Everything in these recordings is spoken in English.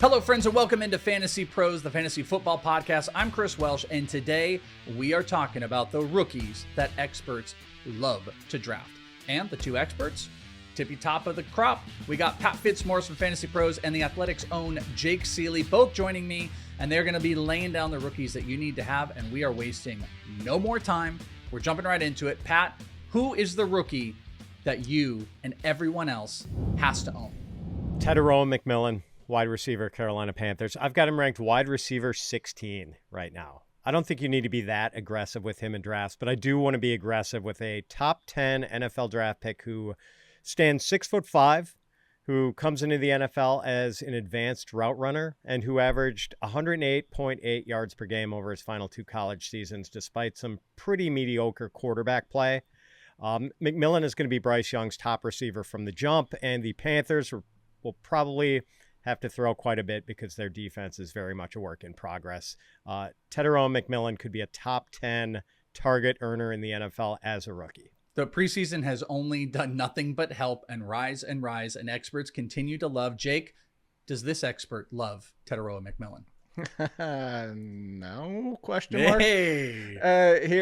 Hello, friends, and welcome into Fantasy Pros, the Fantasy Football Podcast. I'm Chris Welsh, and today we are talking about the rookies that experts love to draft. And the two experts, tippy top of the crop, we got Pat Fitzmaurice from Fantasy Pros and the Athletic's own Jake Ciely, both joining me, and they're going to be laying down the rookies that you need to have, and we are wasting no more time. We're jumping right into it. Pat, who is the rookie that you and everyone else has to own? Tetairoa McMillan, wide receiver, Carolina Panthers. I've got him ranked wide receiver 16 right now. I don't think you need to be that aggressive with him in drafts, but I do want to be aggressive with a top 10 NFL draft pick who stands 6'5", who comes into the NFL as an advanced route runner, and who averaged 108.8 yards per game over his final two college seasons, despite some pretty mediocre quarterback play. McMillan is going to be Bryce Young's top receiver from the jump, and the Panthers will probably have to throw quite a bit because their defense is very much a work in progress. Tetairoa McMillan could be a top 10 target earner in the NFL as a rookie. The preseason has only done nothing but help and rise, and experts continue to love. Jake, does this expert love Tetairoa McMillan? No, question mark. Hey.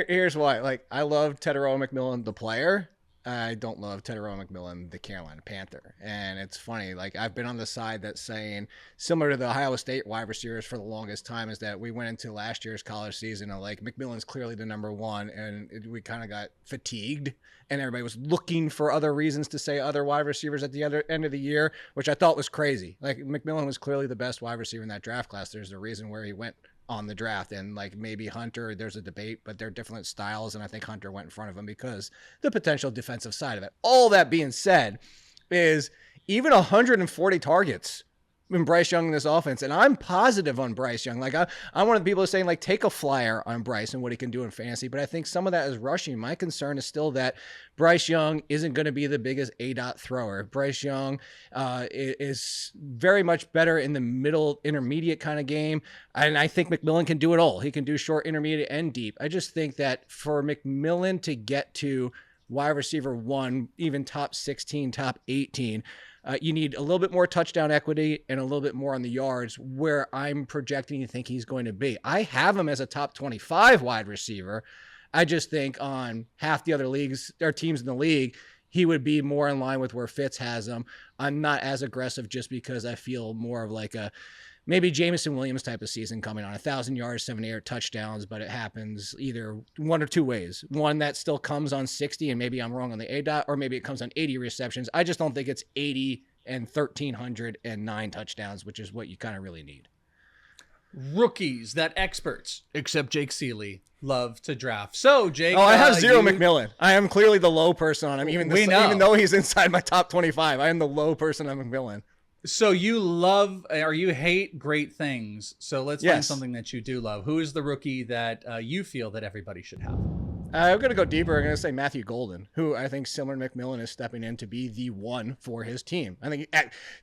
Here's why. Like, I love Tetairoa McMillan, the player. I don't love Tetairoa McMillan, the Carolina Panther. And it's funny, like, I've been on the side that's saying, similar to the Ohio State wide receivers for the longest time, is that we went into last year's college season and, like, McMillan's clearly the number one, and we kind of got fatigued, and everybody was looking for other reasons to say other wide receivers at the other end of the year, which I thought was crazy. Like, McMillan was clearly the best wide receiver in that draft class. There's a reason where he went on the draft, and like maybe Hunter, there's a debate, but they're different styles, and I think Hunter went in front of him because the potential defensive side of it. All that being said, is even 140 targets in Bryce Young in this offense, and I'm positive on Bryce Young. Like, I'm one of the people saying, like, take a flyer on Bryce and what he can do in fantasy, but I think some of that is rushing. My concern is still that Bryce Young isn't going to be the biggest A-dot thrower. Bryce Young is very much better in the middle, intermediate kind of game, and I think McMillan can do it all. He can do short, intermediate, and deep. I just think that for McMillan to get to wide receiver 1, even top 16, top 18, you need a little bit more touchdown equity and a little bit more on the yards where I'm projecting to think he's going to be. I have him as a top 25 wide receiver. I just think on half the other leagues or teams in the league, he would be more in line with where Fitz has him. I'm not as aggressive just because I feel more of like a maybe Jameson Williams type of season coming on 1,000 yards, 78 touchdowns, but it happens either one or two ways. One that still comes on 60, and maybe I'm wrong on the A-dot, or maybe it comes on 80 receptions. I just don't think it's 80 and 1,309 touchdowns, which is what you kind of really need. Rookies that experts, except Jake Ciely, love to draft. So, Jake... I have zero McMillan. I am clearly the low person on him, even though he's inside my top 25. I am the low person on McMillan. So you love, or you hate great things. So let's find something that you do love. Who is the rookie that you feel that everybody should have? I'm going to go deeper. I'm going to say Matthew Golden, who I think similar to McMillan is stepping in to be the one for his team. I think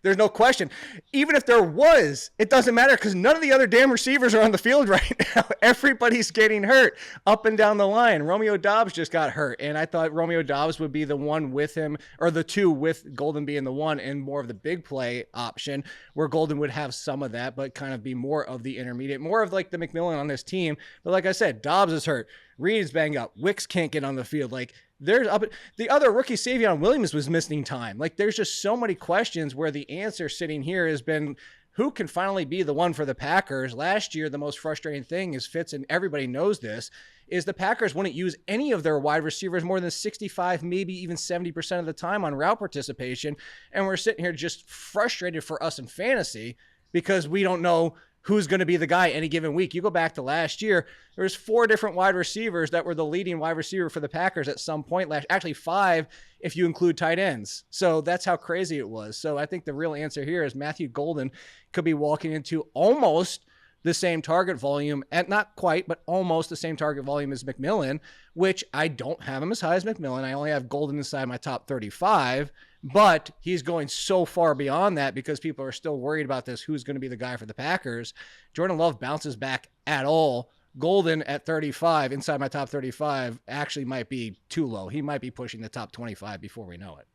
there's no question. Even if there was, it doesn't matter because none of the other damn receivers are on the field right now. Everybody's getting hurt up and down the line. Romeo Doubs just got hurt, and I thought Romeo Doubs would be the one with him, or the two with Golden being the one and more of the big play option, where Golden would have some of that, but kind of be more of the intermediate, more of like the McMillan on this team. But like I said, Doubs is hurt. Reed's banged up. Wicks can't get on the field. Like, the other rookie, Savion Williams, was missing time. Like, there's just so many questions where the answer sitting here has been, who can finally be the one for the Packers? Last year, the most frustrating thing is Fitz, and everybody knows this, is the Packers wouldn't use any of their wide receivers more than 65, maybe even 70% of the time on route participation. And we're sitting here just frustrated for us in fantasy because we don't know who's going to be the guy any given week. You go back to last year, there was 4 different wide receivers that were the leading wide receiver for the Packers at some point last, actually 5 if you include tight ends. So that's how crazy it was. So I think the real answer here is Matthew Golden could be walking into almost the same target volume, and not quite, but almost the same target volume as McMillan, which I don't have him as high as McMillan. I only have Golden inside my top 35, but he's going so far beyond that because people are still worried about this, who's going to be the guy for the Packers. Jordan Love bounces back at all. Golden at 35, inside my top 35, actually might be too low. He might be pushing the top 25 before we know it.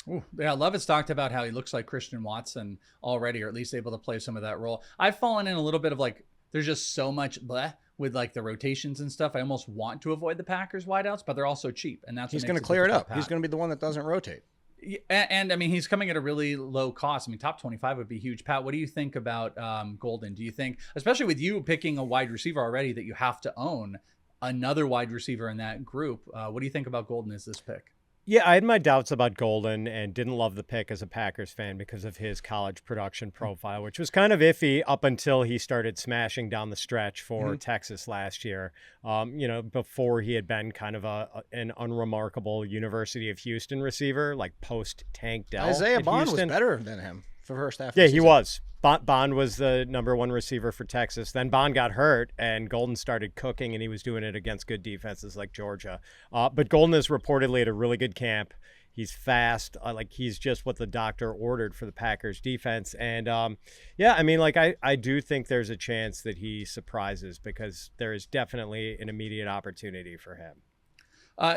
Ooh, yeah, Levitt's talked about how he looks like Christian Watson already, or at least able to play some of that role. I've fallen in a little bit of like, there's just so much bleh with like the rotations and stuff. I almost want to avoid the Packers wideouts, but they're also cheap, and that's He's going to clear it up. He's going to be the one that doesn't rotate. And I mean, he's coming at a really low cost. I mean, top 25 would be huge. Pat, what do you think about Golden? Do you think, especially with you picking a wide receiver already, that you have to own another wide receiver in that group? What do you think about Golden as this pick? Yeah, I had my doubts about Golden and didn't love the pick as a Packers fan because of his college production profile, which was kind of iffy up until he started smashing down the stretch for Texas last year. Before he had been kind of an unremarkable University of Houston receiver, like post-Tank Dell. Isaiah Bond was better than him for first half. Yeah, he was. Bond was the number one receiver for Texas. Then Bond got hurt, and Golden started cooking, and he was doing it against good defenses like Georgia. But Golden is reportedly at a really good camp. He's fast. He's just what the doctor ordered for the Packers defense. And, I do think there's a chance that he surprises because there is definitely an immediate opportunity for him.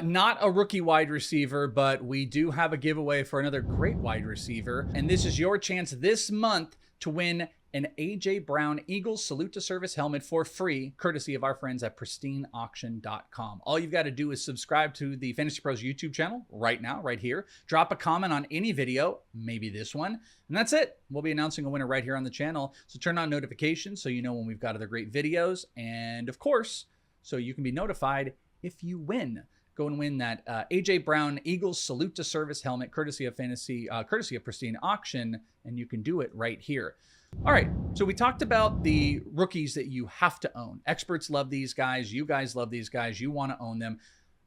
Not a rookie wide receiver, but we do have a giveaway for another great wide receiver. And this is your chance this month to win an A.J. Brown Eagles Salute to Service helmet for free, courtesy of our friends at pristineauction.com. All you've got to do is subscribe to the Fantasy Pros YouTube channel right now, right here. Drop a comment on any video, maybe this one, and that's it. We'll be announcing a winner right here on the channel. So turn on notifications so you know when we've got other great videos. And of course, so you can be notified if you win. Go and win that A.J. Brown Eagles Salute to Service helmet, courtesy of Pristine Auction, and you can do it right here. All right, so we talked about the rookies that you have to own. Experts love these guys. You guys love these guys. You want to own them.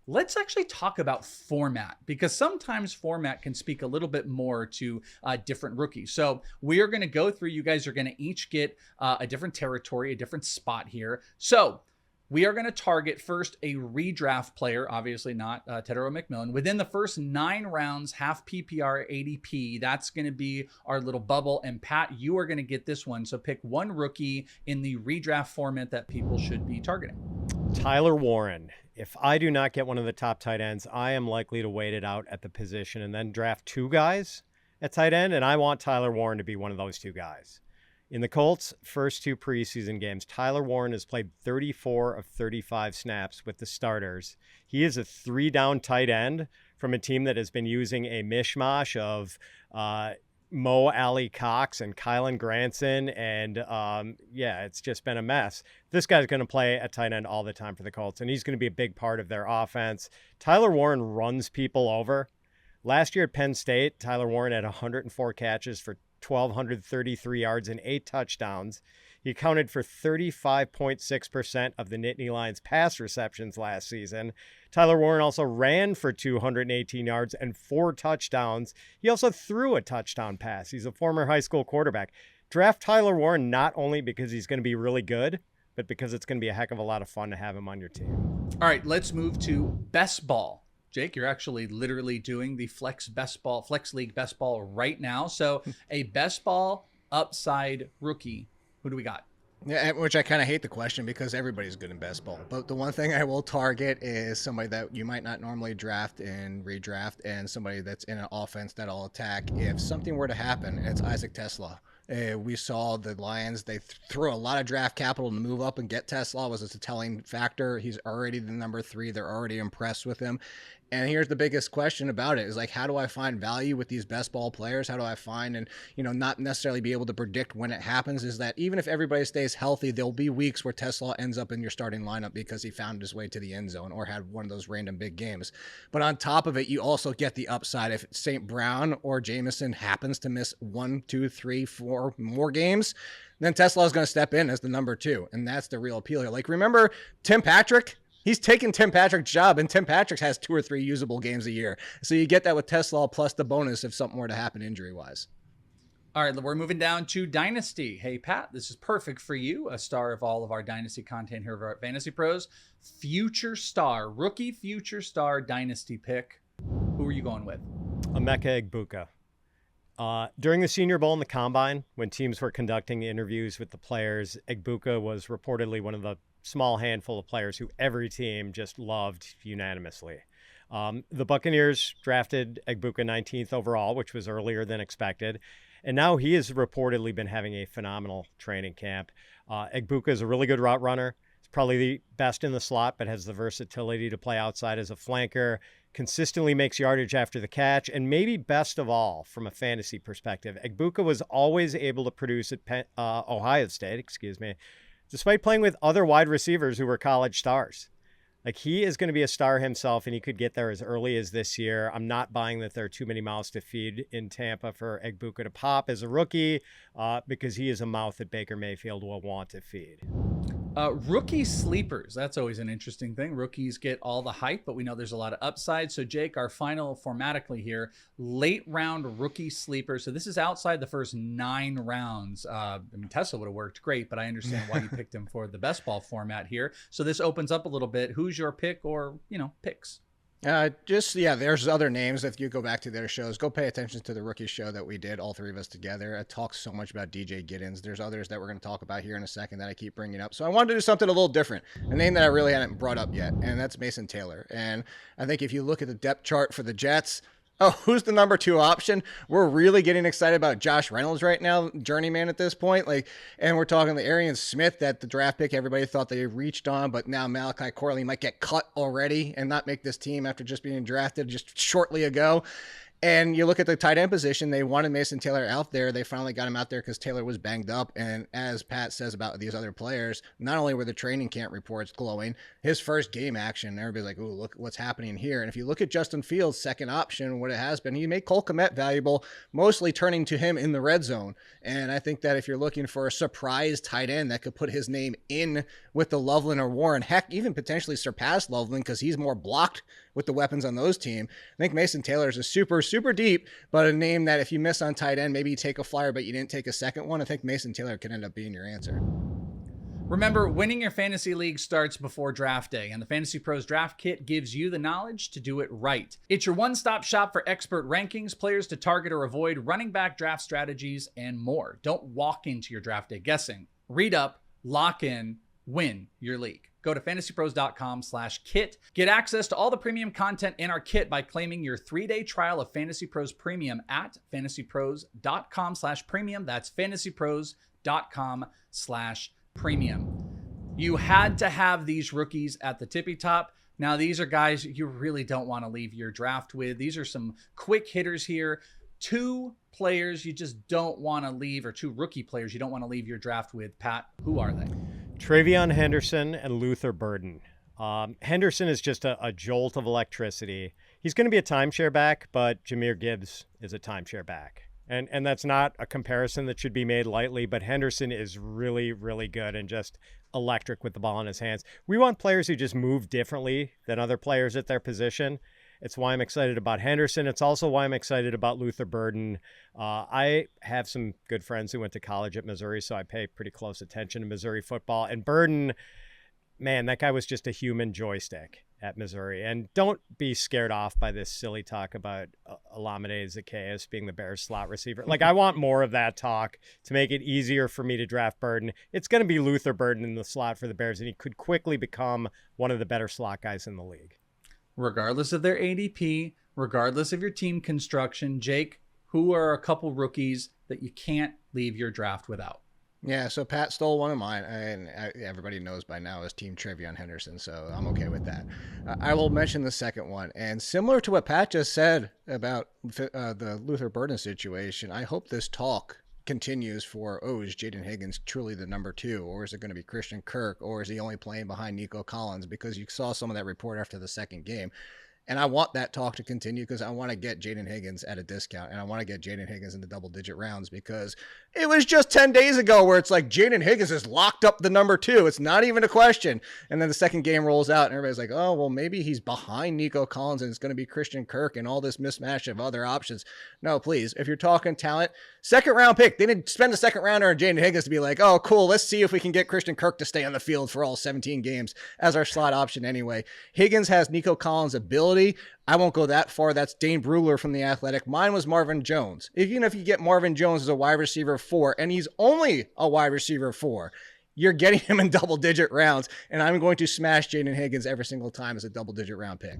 Let's actually talk about format, because sometimes format can speak a little bit more to different rookies. So we are going to go through. You guys are going to each get a different territory, a different spot here. So we are going to target first a redraft player, obviously not Tetairoa McMillan, within the first 9 rounds, half PPR ADP. That's going to be our little bubble. And Pat, you are going to get this one. So pick one rookie in the redraft format that people should be targeting. Tyler Warren. If I do not get one of the top tight ends, I am likely to wait it out at the position and then draft 2 guys at tight end. And I want Tyler Warren to be one of those 2 guys. In the Colts' first 2 preseason games, Tyler Warren has played 34 of 35 snaps with the starters. He is a 3-down tight end from a team that has been using a mishmash of Mo Alley Cox and Kylan Granson, and it's just been a mess. This guy's going to play at tight end all the time for the Colts, and he's going to be a big part of their offense. Tyler Warren runs people over. Last year at Penn State, Tyler Warren had 104 catches for 1,233 yards and 8 touchdowns. He accounted for 35.6% of the Nittany Lions pass receptions last season. Tyler Warren also ran for 218 yards and 4 touchdowns. He also threw a touchdown pass. He's a former high school quarterback. Draft Tyler Warren not only because he's going to be really good, but because it's going to be a heck of a lot of fun to have him on your team. All right, let's move to best ball. Jake, you're actually literally doing the Flex League Best Ball right now. So a Best Ball upside rookie. Who do we got? Yeah, which I kind of hate the question because everybody's good in best ball. But the one thing I will target is somebody that you might not normally draft and redraft, and somebody that's in an offense that'll attack. If something were to happen, it's Isaac TeSlaa. We saw the Lions, they threw a lot of draft capital to move up and get TeSlaa. Was a telling factor. He's already the number 3. They're already impressed with him. And here's the biggest question about it is like, how do I find value with these best ball players? How do I find and, not necessarily be able to predict when it happens, is that even if everybody stays healthy, there'll be weeks where TeSlaa ends up in your starting lineup because he found his way to the end zone or had one of those random big games. But on top of it, you also get the upside. If St. Brown or Jameson happens to miss 1, 2, 3, 4 more games, then TeSlaa is going to step in as the number 2. And that's the real appeal here. Like, remember Tim Patrick? He's taken Tim Patrick's job, and Tim Patrick has 2 or 3 usable games a year. So you get that with TeSlaa plus the bonus if something were to happen injury-wise. All right, we're moving down to Dynasty. Hey, Pat, this is perfect for you, a star of all of our Dynasty content here over at Fantasy Pros. Rookie future star Dynasty pick. Who are you going with? Emeka Egbuka. During the Senior Bowl and the Combine, when teams were conducting interviews with the players, Egbuka was reportedly one of the small handful of players who every team just loved unanimously. The Buccaneers drafted Egbuka 19th overall, which was earlier than expected. And now he has reportedly been having a phenomenal training camp. Egbuka is a really good route runner. He's probably the best in the slot, but has the versatility to play outside as a flanker, consistently makes yardage after the catch, and maybe best of all, from a fantasy perspective, Egbuka was always able to produce at Ohio State, despite playing with other wide receivers who were college stars. Like, he is going to be a star himself, and he could get there as early as this year. I'm not buying that there are too many mouths to feed in Tampa for Egbuka to pop as a rookie, because he is a mouth that Baker Mayfield will want to feed. Rookie sleepers. That's always an interesting thing. Rookies get all the hype, but we know there's a lot of upside. So, Jake, our final formatically here, late round rookie sleeper. So this is outside the first 9 rounds. TeSlaa would have worked great, but I understand why you picked him for the best ball format here. So this opens up a little bit. Who's your pick or, picks? There's other names. If you go back to their shows, go pay attention to the rookie show that we did, all 3 of us together. I talked so much about DJ Giddens. There's others that we're going to talk about here in a second that I keep bringing up. So I wanted to do something a little different, a name that I really hadn't brought up yet, and that's Mason Taylor. And I think if you look at the depth chart for the Jets, who's the number 2 option? We're really getting excited about Josh Reynolds right now, journeyman at this point. And we're talking to Arian Smith, that the draft pick everybody thought they reached on, but now Malachi Corley might get cut already and not make this team after just being drafted just shortly ago. And you look at the tight end position, they wanted Mason Taylor out there. They finally got him out there because Taylor was banged up. And as Pat says about these other players, not only were the training camp reports glowing, his first game action, everybody's like, ooh, look what's happening here. And if you look at Justin Fields' second option, what it has been, he made Cole Kmet valuable, mostly turning to him in the red zone. And I think that if you're looking for a surprise tight end that could put his name in with the Loveland or Warren, heck, even potentially surpass Loveland because he's more blocked with the weapons on those teams, I think Mason Taylor is a super deep, but a name that if you miss on tight end, maybe you take a flyer, but you didn't take a second one. I think Mason Taylor can end up being your answer. Remember, winning your fantasy league starts before draft day, and the Fantasy Pros Draft Kit gives you the knowledge to do it right. It's your one-stop shop for expert rankings, players to target or avoid, running back draft strategies, and more. Don't walk into your draft day guessing. Read up, lock in, win your league. Go to fantasypros.com/kit. Get access to all the premium content in our kit by claiming your 3-day trial of Fantasy Pros Premium at fantasypros.com/premium. That's fantasypros.com/premium. You had to have these rookies at the tippy top. Now, these are guys you really don't want to leave your draft with. These are some quick hitters here. 2 players you just don't want to leave, or 2 rookie players you don't want to leave your draft with. Pat, who are they? TreVeyon Henderson and Luther Burden. Henderson is just a jolt of electricity. He's going to be a timeshare back, but Jahmyr Gibbs is a timeshare back. And that's not a comparison that should be made lightly, but Henderson is really, really good and just electric with the ball in his hands. We want players who just move differently than other players at their position. It's why I'm excited about Henderson. It's also why I'm excited about Luther Burden. I have some good friends who went to college at Missouri, so I pay pretty close attention to Missouri football. And Burden, man, that guy was just a human joystick at Missouri. And don't be scared off by this silly talk about Olamide Zaccheaus being the Bears slot receiver. I want more of that talk to make it easier for me to draft Burden. It's going to be Luther Burden in the slot for the Bears, and he could quickly become one of the better slot guys in the league. Regardless of their ADP, regardless of your team construction, Jake, who are a couple rookies that you can't leave your draft without? Yeah, so Pat stole one of mine, and everybody knows by now is Team TreVeyon Henderson, so I'm okay with that. I will mention the second one, and similar to what Pat just said about the Luther Burden situation, I hope this talk continues for, is Jayden Higgins truly the number 2, or is it going to be Christian Kirk, or is he only playing behind Nico Collins? Because you saw some of that report after the second game. And I want that talk to continue because I want to get Jayden Higgins at a discount, and I want to get Jayden Higgins in the double-digit rounds because it was just 10 days ago where it's like Jayden Higgins has locked up the number 2. It's not even a question. And then the second game rolls out, and everybody's like, oh, well, maybe he's behind Nico Collins, and it's going to be Christian Kirk and all this mismatch of other options. No, please. If you're talking talent, second-round pick. They didn't spend a second-rounder on Jayden Higgins to be like, oh, cool, let's see if we can get Christian Kirk to stay on the field for all 17 games as our slot option anyway. Higgins has Nico Collins' ability. I won't go that far. That's Dane Brugler from The Athletic. Mine was Marvin Jones. Even if you get Marvin Jones as a wide receiver 4, and he's only a wide receiver 4, you're getting him in double-digit rounds, and I'm going to smash Jayden Higgins every single time as a double-digit round pick.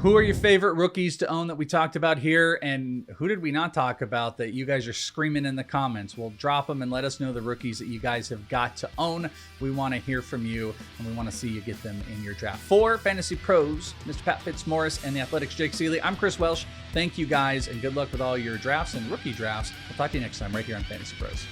Who are your favorite rookies to own that we talked about here? And who did we not talk about that you guys are screaming in the comments? Well, drop them and let us know the rookies that you guys have got to own. We want to hear from you, and we want to see you get them in your draft. For Fantasy Pros, Mr. Pat Fitzmaurice and the Athletics' Jake Ciely, I'm Chris Welsh. Thank you guys, and good luck with all your drafts and rookie drafts. We'll talk to you next time right here on Fantasy Pros.